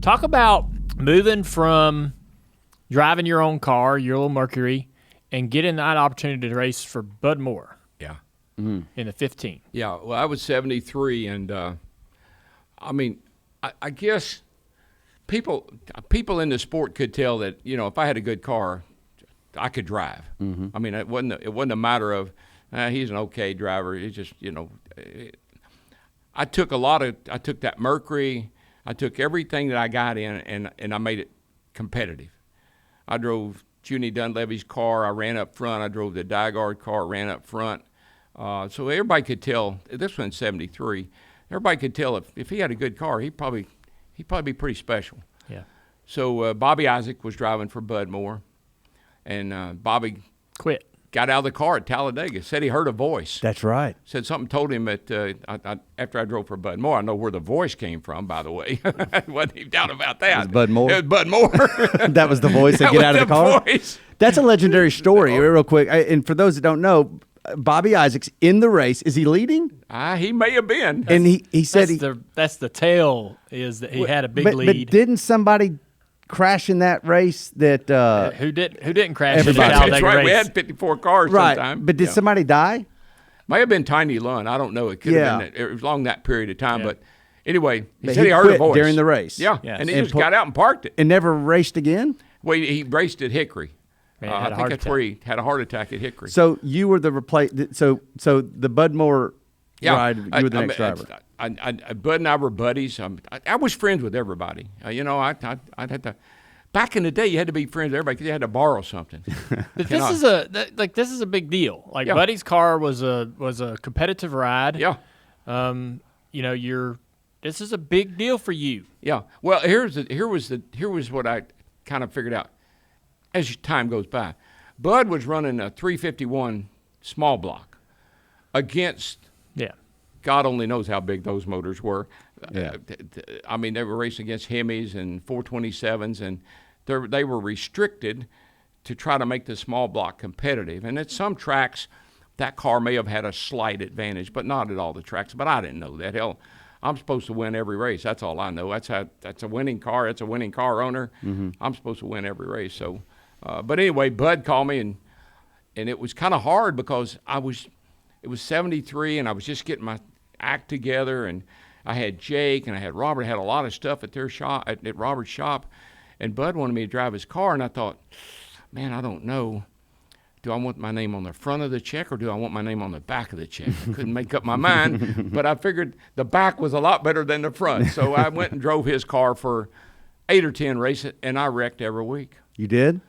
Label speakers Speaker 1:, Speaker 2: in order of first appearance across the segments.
Speaker 1: Talk about moving from driving your own car, your little Mercury, and getting that opportunity to race for Bud Moore.
Speaker 2: Yeah.
Speaker 1: In the 15.
Speaker 2: Yeah, well, I was 73, and I guess people in the sport could tell that, if I had a good car, I could drive. Mm-hmm. I mean, it wasn't a matter of he's an okay driver. It's just, I took that Mercury, I took everything that I got in, and I made it competitive. I drove Junie Dunleavy's car. I ran up front. I drove the Dygaard car. Ran up front. So everybody could tell. This one's 73. Everybody could tell if he had a good car, he'd probably be pretty special.
Speaker 1: Yeah.
Speaker 2: So Bobby Isaac was driving for Bud Moore, and Bobby
Speaker 1: quit.
Speaker 2: Got out of the car at Talladega. Said he heard a voice.
Speaker 3: That's right.
Speaker 2: Said something told him that after I drove for Bud Moore. I know where the voice came from, by the way. Wasn't any doubt about that.
Speaker 3: It was Bud Moore?
Speaker 2: It was Bud Moore.
Speaker 3: That was the voice that get out of the car?
Speaker 2: Voice.
Speaker 3: That's a legendary story, real quick. And for those that don't know, Bobby Isaac's in the race. Is he leading?
Speaker 2: He may have been.
Speaker 3: And he said
Speaker 1: that's the tale is that he had a big lead.
Speaker 3: But didn't somebody crash in that race that
Speaker 1: who didn't crash
Speaker 3: everybody.
Speaker 1: in the Talladega
Speaker 2: That's right.
Speaker 1: race?
Speaker 2: We had 54 cars
Speaker 3: right.
Speaker 2: sometime.
Speaker 3: But did somebody die?
Speaker 2: May have been Tiny Lund. I don't know. It could have been. It was along that period of time.
Speaker 1: Yeah.
Speaker 2: But anyway, he
Speaker 3: But
Speaker 2: said he heard a voice
Speaker 3: during the race.
Speaker 2: Yeah,
Speaker 1: Yes.
Speaker 2: and he just got out and parked it.
Speaker 3: And never raced again?
Speaker 2: Well, he raced at Hickory.
Speaker 1: Man,
Speaker 2: I think that's where he had a heart attack at Hickory.
Speaker 3: So you were the so the Bud Moore ride, you were the next driver.
Speaker 2: Bud and I were buddies. I was friends with everybody. I had to. Back in the day, you had to be friends with everybody because you had to borrow something.
Speaker 1: But this is a big deal. Like Buddy's car was a competitive ride.
Speaker 2: Yeah.
Speaker 1: This is a big deal for you.
Speaker 2: Yeah. Well, here was what I kind of figured out as time goes by. Bud was running a 351 small block against.
Speaker 1: Yeah.
Speaker 2: God only knows how big those motors were.
Speaker 3: Yeah.
Speaker 2: They were racing against Hemis and 427s, and they were restricted to try to make the small block competitive. And at some tracks, that car may have had a slight advantage, but not at all the tracks. But I didn't know that. Hell, I'm supposed to win every race. That's all I know. That's a winning car. That's a winning car owner. Mm-hmm. I'm supposed to win every race. So, but anyway, Bud called me, and it was kind of hard because it was 73, and I was just getting my act together, and I had Jake and I had Robert. I had a lot of stuff at their shop, at Robert's shop, and Bud wanted me to drive his car, and I thought, man, I don't know. Do I want my name on the front of the check or do I want my name on the back of the check? I couldn't make up my mind, but I figured the back was a lot better than the front. So I went and drove his car for 8 or 10 races, and I wrecked every week.
Speaker 3: You did?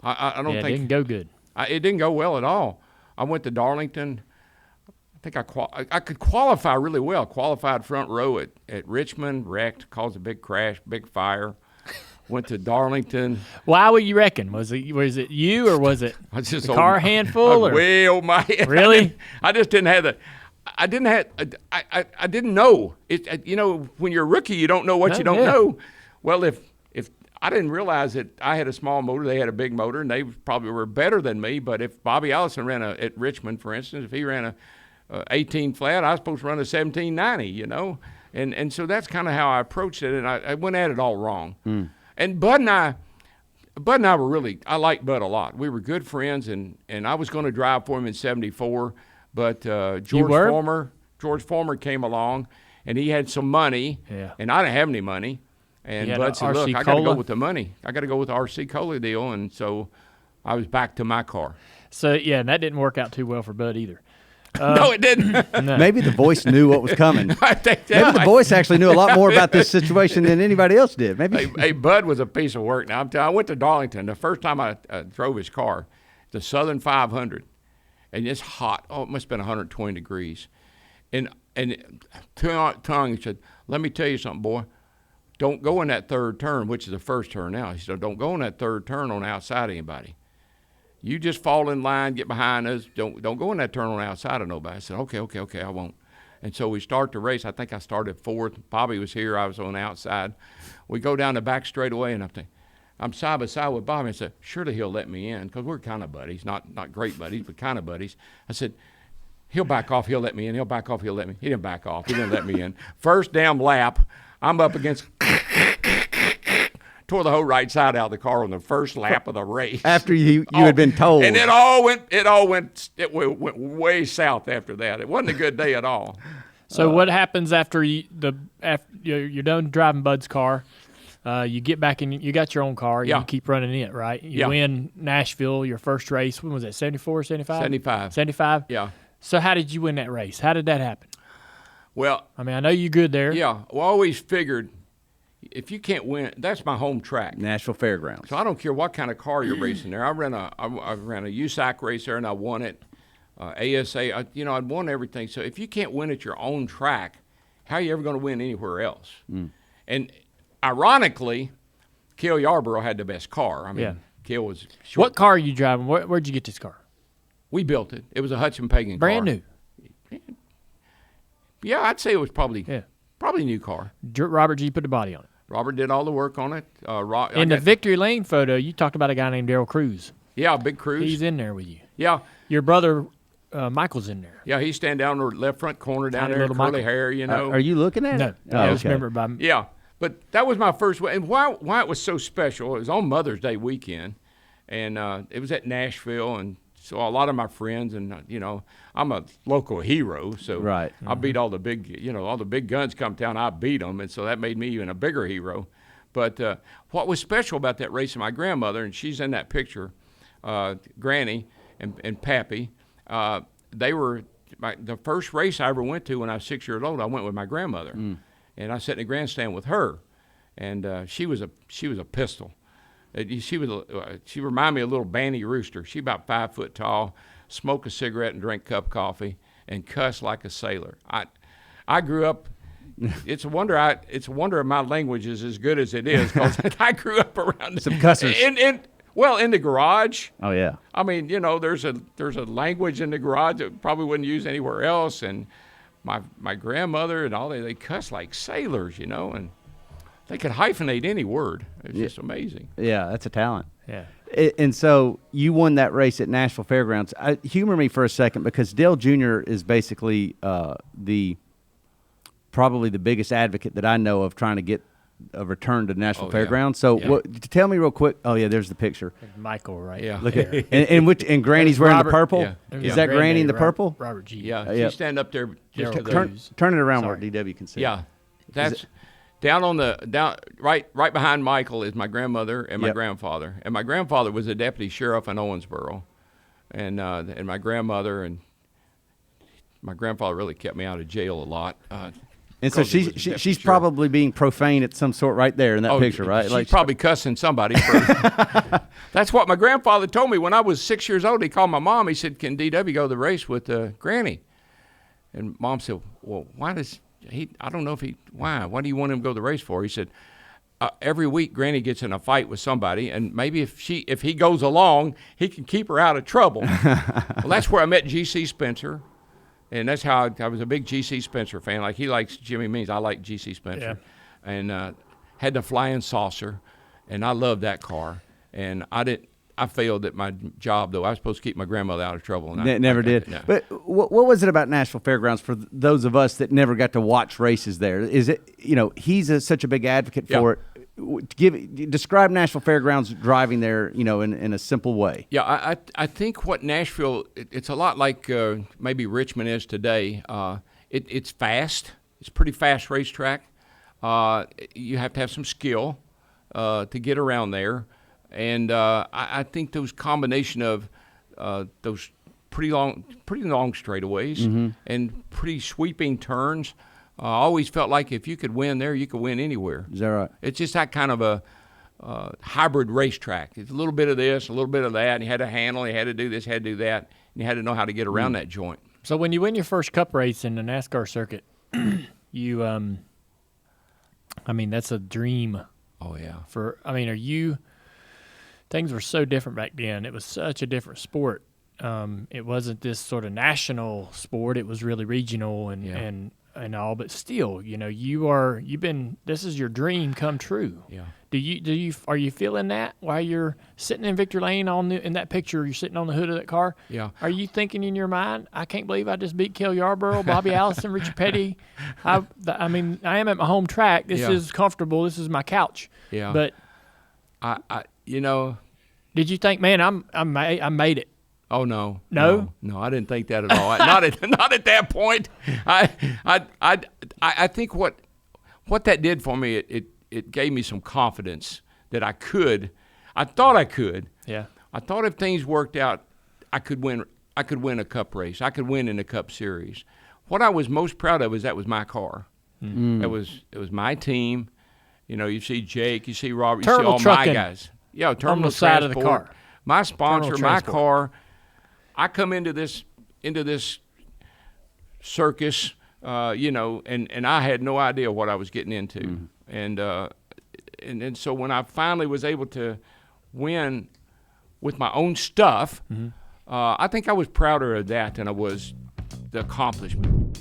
Speaker 2: I don't think
Speaker 1: it didn't go good.
Speaker 2: It didn't go well at all. I went to Darlington. I think I could qualify really well. Qualified front row at Richmond, wrecked, caused a big crash, big fire. Went to Darlington.
Speaker 1: Why would you reckon? Was it you or was it
Speaker 2: just
Speaker 1: the car handful? Or?
Speaker 2: Way over my head.
Speaker 1: Really?
Speaker 2: I just didn't have I didn't know. When you're a rookie, you don't know what you don't know. Well, if I didn't realize that I had a small motor, they had a big motor, and they probably were better than me. But if Bobby Allison ran at Richmond, for instance, if he ran a 18 flat, I was supposed to run a 1790, and so that's kind of how I approached it, and I went at it all wrong. And Bud and I were I liked Bud a lot. We were good friends, and I was going to drive for him in 74, but George Former came along, and he had some money, and I didn't have any money, and Bud said, look, I got to go with the money. I got to go with the RC Cola deal, and so I was back to my car.
Speaker 1: So, yeah, and that didn't work out too well for Bud either.
Speaker 2: No, it didn't.
Speaker 1: No.
Speaker 3: Maybe the voice knew what was coming.
Speaker 2: I think
Speaker 3: Maybe the voice actually knew a lot more about this situation than anybody else did. Maybe.
Speaker 2: Hey, Bud was a piece of work. Now, I went to Darlington. The first time I drove his car, the Southern 500, and it's hot. Oh, it must have been 120 degrees. And tongue, he said, let me tell you something, boy. Don't go in that third turn, which is the first turn now. He said, don't go in that third turn on the outside of anybody. You just fall in line, get behind us. Don't go in that turn on the outside of nobody. I said, okay, I won't. And so we start the race. I think I started fourth. Bobby was here. I was on the outside. We go down the back straightaway, and I'm side by side with Bobby. I said, surely he'll let me in because we're kind of buddies, not great buddies, but kind of buddies. I said, he'll back off. He'll let me in. He'll back off. He'll let me. He didn't back off. He didn't let me in. First damn lap, I'm up against tore the whole right side out of the car on the first lap of the race.
Speaker 3: After you had been told.
Speaker 2: And it went way south after that. It wasn't a good day at all.
Speaker 1: So what happens after you're done driving Bud's car? You get back in. You got your own car.
Speaker 2: Yeah.
Speaker 1: You keep running it, right? You win Nashville, your first race. When was that? 74, 75?
Speaker 2: 75.
Speaker 1: 75?
Speaker 2: Yeah.
Speaker 1: So how did you win that race? How did that happen?
Speaker 2: Well,
Speaker 1: I mean, I know you're good there.
Speaker 2: yeah. Well, I always figured if you can't win, that's my home track.
Speaker 3: Nashville Fairgrounds.
Speaker 2: So I don't care what kind of car you're racing there. I ran a USAC race there, and I won it. ASA, I'd won everything. So if you can't win at your own track, how are you ever going to win anywhere else? And ironically, Cale Yarborough had the best car. I mean, Cale was short.
Speaker 1: What car are you driving? Where'd you get this car?
Speaker 2: We built it. It was a Hudson Pagan
Speaker 1: Brand
Speaker 2: car.
Speaker 1: new.
Speaker 2: Yeah, I'd say it was probably a new car.
Speaker 1: Robert G. put the body on it.
Speaker 2: Robert did all the work on it.
Speaker 1: In the Victory Lane photo, you talked about a guy named Darrell Cruz.
Speaker 2: Yeah, Big Cruz.
Speaker 1: He's in there with you.
Speaker 2: Yeah.
Speaker 1: Your brother, Michael's in there.
Speaker 2: Yeah, he's standing down the left front corner down
Speaker 1: Tiny
Speaker 2: there,
Speaker 1: little
Speaker 2: curly
Speaker 1: Michael.
Speaker 2: hair,
Speaker 3: Are you looking at
Speaker 1: No.
Speaker 3: it?
Speaker 1: I just remember by
Speaker 2: Yeah, but that was my first one. And why it was so special, it was on Mother's Day weekend, and it was at Nashville, and so a lot of my friends, and I'm a local hero, so
Speaker 3: Right.
Speaker 2: I beat all the big guns come town, I beat them, and so that made me even a bigger hero. But what was special about that race, and my grandmother, and she's in that picture, Granny and Pappy, they were the first race I ever went to when I was 6 years old. I went with my grandmother, and I sat in the grandstand with her, and she was a pistol. She reminded me of a little banty rooster. She about 5 foot tall, smoke a cigarette and drink a cup of coffee, and cuss like a sailor. I grew up. It's a wonder my language is as good as it is, because I grew up around
Speaker 3: some cussers.
Speaker 2: In the garage.
Speaker 3: Oh yeah.
Speaker 2: I mean, there's a language in the garage that probably wouldn't use anywhere else, and my grandmother and all they cuss like sailors, and they could hyphenate any word. It's just amazing.
Speaker 3: Yeah, that's a talent.
Speaker 1: Yeah.
Speaker 3: And so you won that race at Nashville Fairgrounds. Humor me for a second, because Dale Jr. is basically probably the biggest advocate that I know of trying to get a return to Nashville Fairgrounds. So tell me real quick. Oh yeah, there's the picture.
Speaker 1: Michael, right?
Speaker 2: Yeah.
Speaker 3: Look at and Granny's wearing the purple.
Speaker 2: Yeah.
Speaker 3: Is that Granny in the purple?
Speaker 1: Robert G.
Speaker 2: Yeah,
Speaker 3: Yep.
Speaker 2: she's standing up there just to the
Speaker 3: Turn it around
Speaker 1: Sorry.
Speaker 3: where DW can see.
Speaker 2: Yeah, that's right behind Michael is my grandmother and my grandfather. And my grandfather was a deputy sheriff in Owensboro, and my grandmother and my grandfather really kept me out of jail a lot.
Speaker 3: And so she's probably being profane at some sort right there in that picture, right?
Speaker 2: She's probably cussing somebody. That's what my grandfather told me when I was 6 years old. He called my mom. He said, "Can DW go to the race with Granny?" And Mom said, "Well, why does he? I don't know if he. Why? Why do you want him to go to the race for?" He said, "Every week Granny gets in a fight with somebody, and maybe if he goes along, he can keep her out of trouble." Well, that's where I met G.C. Spencer. And that's how I was a big G.C. Spencer fan. Like, he likes Jimmy Means. I like G.C. Spencer. Yeah. And had the flying saucer, and I loved that car. And I failed at my job, though. I was supposed to keep my grandmother out of trouble. And I
Speaker 3: never did.
Speaker 2: No.
Speaker 3: But what was it about Nashville Fairgrounds for those of us that never got to watch races there? Is it, he's such a big advocate for it. Describe Nashville Fairgrounds driving there, in a simple way.
Speaker 2: Yeah, I think what Nashville, it's a lot like maybe Richmond is today. It's fast. It's a pretty fast racetrack. You have to have some skill to get around there. And I think those combination of those pretty long straightaways and pretty sweeping turns, I always felt like if you could win there, you could win anywhere.
Speaker 3: Is that right?
Speaker 2: It's just that kind of a hybrid racetrack. It's a little bit of this, a little bit of that, and you had to handle, you had to do this, you had to do that, and you had to know how to get around that joint.
Speaker 1: So when you win your first cup race in the NASCAR circuit, you, that's a dream.
Speaker 2: Oh, yeah.
Speaker 1: Things were so different back then. It was such a different sport. It wasn't this sort of national sport. It was really regional and all, but still, this is your dream come true.
Speaker 2: Yeah.
Speaker 1: Are you feeling that while you're sitting in Victory Lane in that picture? You're sitting on the hood of that car.
Speaker 2: Yeah.
Speaker 1: Are you thinking in your mind, I can't believe I just beat Cale Yarborough, Bobby Allison, Richard Petty? I am at my home track. This is comfortable. This is my couch.
Speaker 2: Yeah.
Speaker 1: But
Speaker 2: You know.
Speaker 1: Did you think, man, I made it?
Speaker 2: Oh no,
Speaker 1: no,
Speaker 2: I didn't think that at all. not at that point. I think what that did for me, it gave me some confidence that I could. I thought I could.
Speaker 1: Yeah.
Speaker 2: I thought if things worked out, I could win a Cup race. I could win in the Cup Series. What I was most proud of is that was my car. Mm. It was my team. You know, you see Jake, you see Robert, you see all my guys. Yeah, terminal
Speaker 1: side
Speaker 2: transport.
Speaker 1: Of the car.
Speaker 2: My sponsor, my car. I come into this circus, you know, and I had no idea what I was getting into. Mm. And so when I finally was able to win with my own stuff, mm-hmm. I think I was prouder of that than I was the accomplishment.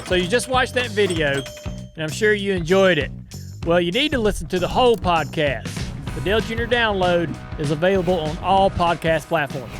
Speaker 1: So you just watched that video, and I'm sure you enjoyed it. Well, you need to listen to the whole podcast. The Dale Jr. Download is available on all podcast platforms.